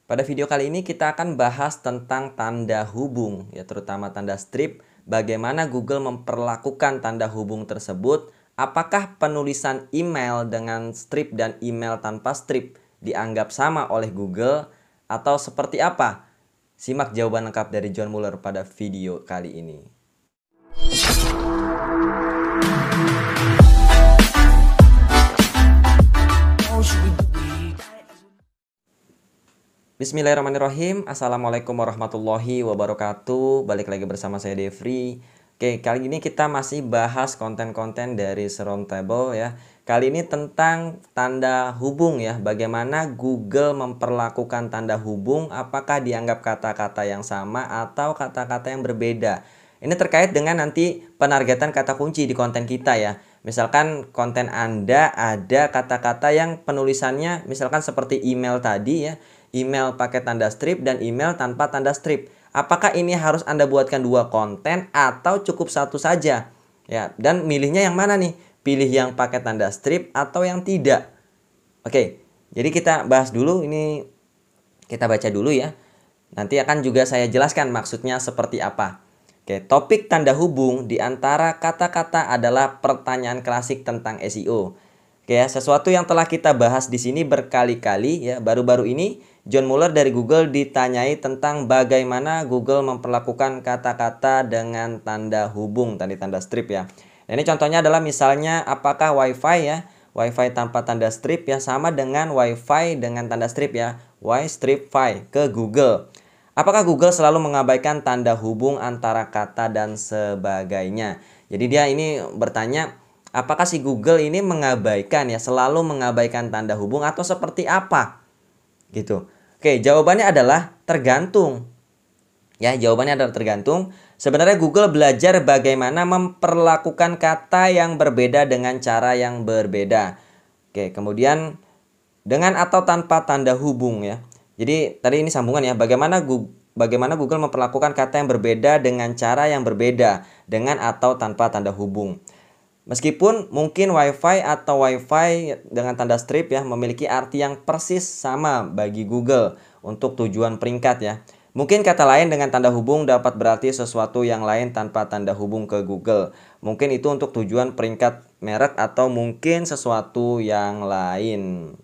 Pada video kali ini kita akan bahas tentang tanda hubung, ya terutama tanda strip, bagaimana Google memperlakukan tanda hubung tersebut, apakah penulisan email dengan strip dan email tanpa strip dianggap sama oleh Google, atau seperti apa? Simak jawaban lengkap dari John Mueller pada video kali ini. Bismillahirrahmanirrahim. Assalamualaikum warahmatullahi wabarakatuh. Balik lagi bersama saya Devri. Oke, kali ini kita masih bahas konten-konten dari Surroundtable ya. Kali ini tentang tanda hubung ya. Bagaimana Google memperlakukan tanda hubung, apakah dianggap kata-kata yang sama atau kata-kata yang berbeda. Ini terkait dengan nanti penargetan kata kunci di konten kita ya. Misalkan konten Anda ada kata-kata yang penulisannya misalkan seperti email tadi ya. Email pakai tanda strip dan email tanpa tanda strip. Apakah ini harus Anda buatkan dua konten atau cukup satu saja? Ya, dan milihnya yang mana nih? Pilih yang pakai tanda strip atau yang tidak? Oke, jadi kita bahas dulu ini, kita baca dulu ya. Nanti akan juga saya jelaskan maksudnya seperti apa. Oke, topik tanda hubung di antara kata-kata adalah pertanyaan klasik tentang SEO. Oke ya, sesuatu yang telah kita bahas di sini berkali-kali ya. Baru-baru ini John Mueller dari Google ditanyai tentang bagaimana Google memperlakukan kata-kata dengan tanda hubung, tanda strip ya. Nah, ini contohnya adalah misalnya apakah WiFi ya, WiFi tanpa tanda strip ya sama dengan WiFi dengan tanda strip ya, Wi-Strip-Fi ke Google. Apakah Google selalu mengabaikan tanda hubung antara kata dan sebagainya? Jadi dia ini bertanya, apakah si Google ini mengabaikan ya, selalu mengabaikan tanda hubung atau seperti apa? Gitu. Oke, jawabannya adalah tergantung. Ya, jawabannya adalah tergantung. Sebenarnya Google belajar bagaimana memperlakukan kata yang berbeda dengan cara yang berbeda. Oke, kemudian dengan atau tanpa tanda hubung ya. Jadi tadi ini sambungan ya, bagaimana Google memperlakukan kata yang berbeda dengan cara yang berbeda, dengan atau tanpa tanda hubung. Meskipun mungkin WiFi atau WiFi dengan tanda strip ya memiliki arti yang persis sama bagi Google untuk tujuan peringkat ya. Mungkin kata lain dengan tanda hubung dapat berarti sesuatu yang lain tanpa tanda hubung ke Google. Mungkin itu untuk tujuan peringkat merek atau mungkin sesuatu yang lain.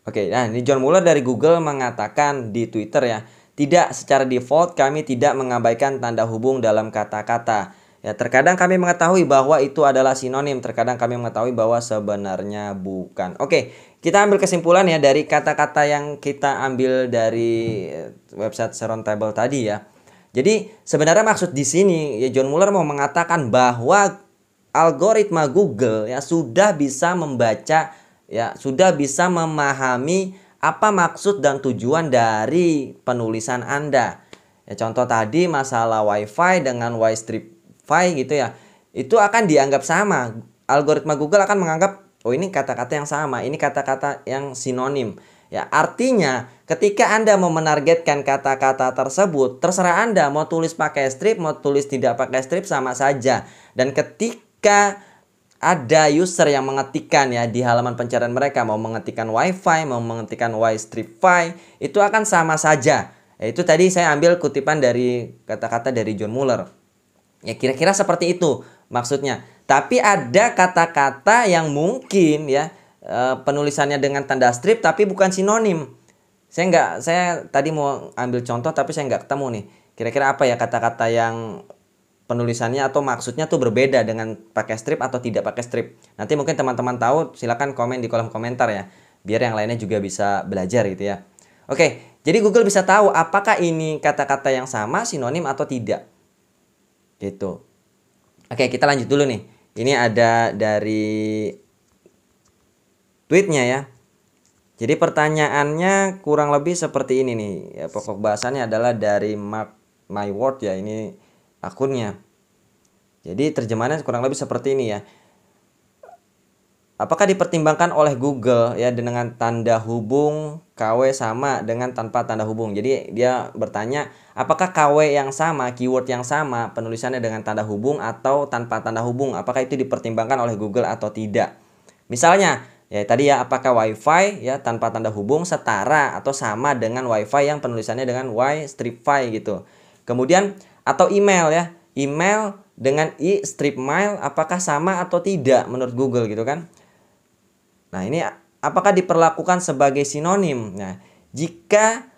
Oke, nah ini John Mueller dari Google mengatakan di Twitter ya, tidak secara default kami tidak mengabaikan tanda hubung dalam kata-kata. Ya, terkadang kami mengetahui bahwa itu adalah sinonim, terkadang kami mengetahui bahwa sebenarnya bukan. Oke, kita ambil kesimpulan ya dari kata-kata yang kita ambil dari website Surroundtable tadi ya. Jadi sebenarnya maksud di sini ya John Mueller mau mengatakan bahwa algoritma Google ya sudah bisa membaca ya, sudah bisa memahami apa maksud dan tujuan dari penulisan Anda. Ya, contoh tadi masalah WiFi dengan Wi-Strip-Fi gitu ya. Itu akan dianggap sama. Algoritma Google akan menganggap oh ini kata-kata yang sama, ini kata-kata yang sinonim. Ya, artinya ketika Anda mau menargetkan kata-kata tersebut, terserah Anda mau tulis pakai strip, mau tulis tidak pakai strip sama saja. Dan ketika ada user yang mengetikkan ya di halaman pencarian mereka mau mengetikkan WiFi, mau mengetikkan Wi-Strip-Fi, itu akan sama saja. Ya, itu tadi saya ambil kutipan dari kata-kata dari John Mueller. Ya kira-kira seperti itu maksudnya. Tapi ada kata-kata yang mungkin ya penulisannya dengan tanda strip tapi bukan sinonim. Saya tadi mau ambil contoh tapi saya nggak ketemu nih. Kira-kira apa ya kata-kata yang penulisannya atau maksudnya tuh berbeda dengan pakai strip atau tidak pakai strip. Nanti mungkin teman-teman tahu, silakan komen di kolom komentar ya. Biar yang lainnya juga bisa belajar gitu ya. Oke, jadi Google bisa tahu apakah ini kata-kata yang sama, sinonim atau tidak. Gitu. Oke, kita lanjut dulu nih. Ini ada dari tweetnya ya. Jadi pertanyaannya kurang lebih seperti ini nih. Ya, pokok bahasannya adalah dari Mark My Word ya, ini akunnya. Jadi terjemahannya kurang lebih seperti ini ya. Apakah dipertimbangkan oleh Google ya dengan tanda hubung KW sama dengan tanpa tanda hubung. Jadi dia bertanya apakah KW yang sama, keyword yang sama, penulisannya dengan tanda hubung atau tanpa tanda hubung. Apakah itu dipertimbangkan oleh Google atau tidak. Misalnya Ya tadi ya, apakah WiFi ya tanpa tanda hubung setara atau sama dengan WiFi yang penulisannya dengan Y strip Fi gitu. Kemudian atau email ya, email dengan I strip mail apakah sama atau tidak menurut Google gitu kan. Nah, ini apakah diperlakukan sebagai sinonim? Nah, jika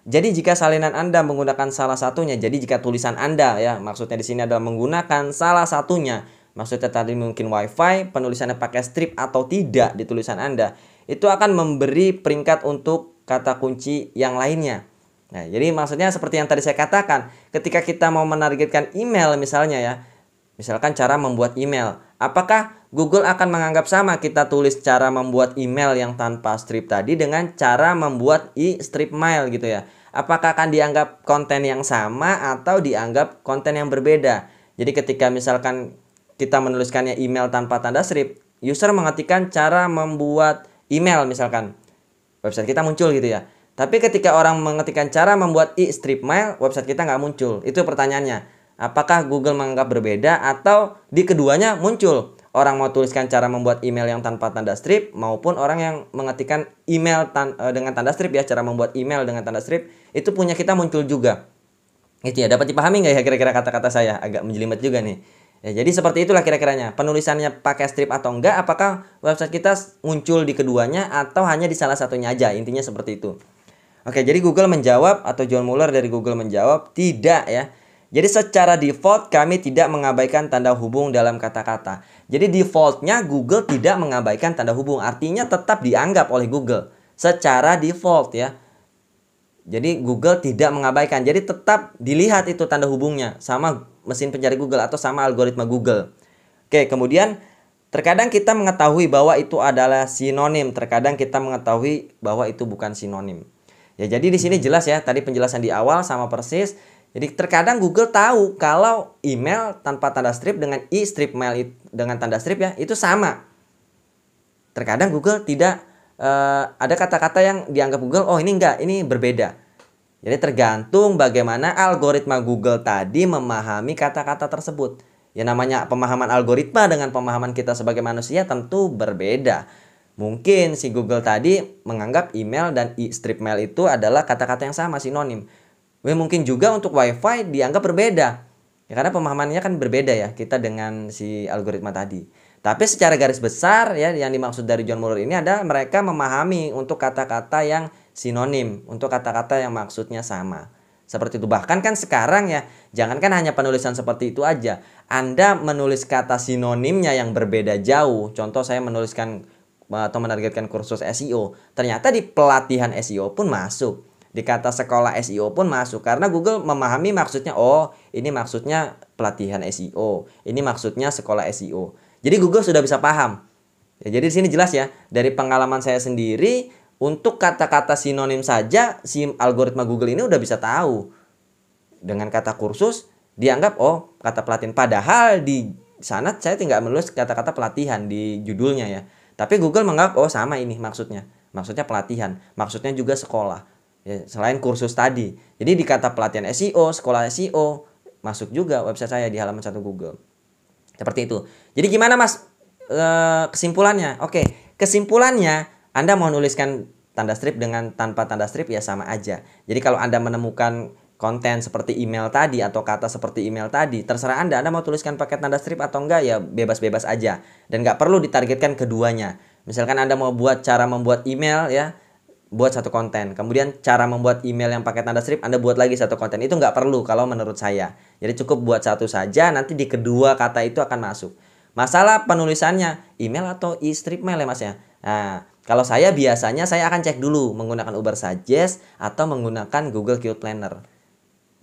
salinan Anda menggunakan salah satunya, jadi jika tulisan Anda ya, maksudnya di sini adalah menggunakan salah satunya. Maksudnya tadi mungkin WiFi, penulisannya pakai strip atau tidak di tulisan Anda, itu akan memberi peringkat untuk kata kunci yang lainnya. Nah, jadi maksudnya seperti yang tadi saya katakan, ketika kita mau menargetkan email misalnya ya, misalkan cara membuat email. Apakah Google akan menganggap sama kita tulis cara membuat email yang tanpa strip tadi dengan cara membuat strip mail gitu ya? Apakah akan dianggap konten yang sama atau dianggap konten yang berbeda? Jadi ketika misalkan kita menuliskannya email tanpa tanda strip, user mengetikkan cara membuat email misalkan. Website kita muncul gitu ya. Tapi ketika orang mengetikkan cara membuat strip mail, website kita nggak muncul. Itu pertanyaannya. Apakah Google menganggap berbeda atau di keduanya muncul? Orang mau tuliskan cara membuat email yang tanpa tanda strip maupun orang yang mengetikkan email dengan tanda strip ya, cara membuat email dengan tanda strip itu punya kita muncul juga. Itu ya, dapat dipahami nggak ya kira-kira kata-kata saya? Agak menjelimet juga nih. Ya, jadi seperti itulah kira-kiranya. Penulisannya pakai strip atau enggak, apakah website kita muncul di keduanya atau hanya di salah satunya aja? Intinya seperti itu. Oke, jadi Google menjawab atau John Mueller dari Google menjawab tidak ya. Jadi secara default kami tidak mengabaikan tanda hubung dalam kata-kata. Jadi defaultnya Google tidak mengabaikan tanda hubung. Artinya tetap dianggap oleh Google secara default ya. Jadi Google tidak mengabaikan. Jadi tetap dilihat itu tanda hubungnya sama mesin pencari Google atau sama algoritma Google. Oke, kemudian terkadang kita mengetahui bahwa itu adalah sinonim. Terkadang kita mengetahui bahwa itu bukan sinonim. Ya, jadi di sini jelas ya, tadi penjelasan di awal sama persis. Jadi terkadang Google tahu kalau email tanpa tanda strip dengan strip mail dengan tanda strip ya, itu sama. Terkadang Google tidak ada kata-kata yang dianggap Google, oh ini enggak, ini berbeda. Jadi tergantung bagaimana algoritma Google tadi memahami kata-kata tersebut. Ya namanya pemahaman algoritma dengan pemahaman kita sebagai manusia tentu berbeda. Mungkin si Google tadi menganggap email dan strip mail itu adalah kata-kata yang sama, sinonim. Mungkin juga untuk WiFi dianggap berbeda. Ya, karena pemahamannya kan berbeda ya kita dengan si algoritma tadi. Tapi secara garis besar ya yang dimaksud dari John Mueller ini adalah mereka memahami untuk kata-kata yang sinonim, untuk kata-kata yang maksudnya sama. Seperti itu. Bahkan kan sekarang ya, jangankan hanya penulisan seperti itu aja. Anda menulis kata sinonimnya yang berbeda jauh. Contoh saya menuliskan atau menargetkan kursus SEO. Ternyata di pelatihan SEO pun masuk. Di kata sekolah SEO pun masuk karena Google memahami maksudnya, oh ini maksudnya pelatihan SEO, ini maksudnya sekolah SEO. Jadi Google sudah bisa paham. Ya, jadi di sini jelas ya, dari pengalaman saya sendiri untuk kata-kata sinonim saja si algoritma Google ini udah bisa tahu. Dengan kata kursus dianggap oh kata pelatihan, padahal di sana saya tinggal menulis kata-kata pelatihan di judulnya ya. Tapi Google menganggap oh sama ini maksudnya. Maksudnya pelatihan, maksudnya juga sekolah. Ya, selain kursus tadi. Jadi di kata pelatihan SEO, sekolah SEO, masuk juga website saya di halaman 1 Google. Seperti itu. Jadi gimana Mas kesimpulannya? Oke, kesimpulannya Anda mau nuliskan tanda strip dengan tanpa tanda strip ya sama aja. Jadi kalau Anda menemukan konten seperti email tadi atau kata seperti email tadi, terserah Anda mau tuliskan pakai tanda strip atau enggak ya bebas-bebas aja. Dan nggak perlu ditargetkan keduanya. Misalkan Anda mau buat cara membuat email ya, buat satu konten, kemudian cara membuat email yang pakai tanda strip Anda buat lagi satu konten, itu nggak perlu kalau menurut saya. Jadi cukup buat satu saja, nanti di kedua kata itu akan masuk. Masalah penulisannya email atau strip mail ya Mas ya. Nah, kalau saya biasanya saya akan cek dulu menggunakan Ubersuggest atau menggunakan Google Keyword Planner.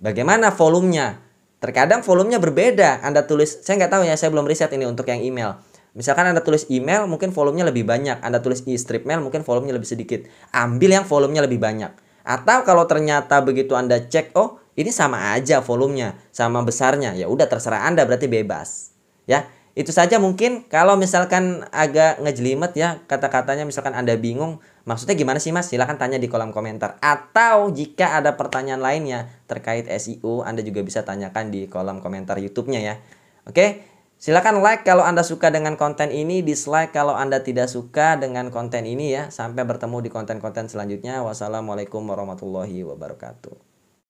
Bagaimana volumenya? Terkadang volumenya berbeda. Anda tulis, saya nggak tahu ya, saya belum riset ini untuk yang email. Misalkan Anda tulis email mungkin volumenya lebih banyak. Anda tulis strip mail mungkin volumenya lebih sedikit. Ambil yang volumenya lebih banyak. Atau kalau ternyata begitu Anda cek, oh ini sama aja volumenya, sama besarnya. Ya udah terserah Anda, berarti bebas. Ya, itu saja mungkin. Kalau misalkan agak ngejelimet ya kata-katanya, misalkan Anda bingung, maksudnya gimana sih Mas? Silahkan tanya di kolom komentar. Atau jika ada pertanyaan lainnya terkait SEO, Anda juga bisa tanyakan di kolom komentar YouTube-nya ya. Oke. Silakan like kalau Anda suka dengan konten ini, dislike kalau Anda tidak suka dengan konten ini ya. Sampai bertemu di konten-konten selanjutnya. Wassalamualaikum warahmatullahi wabarakatuh.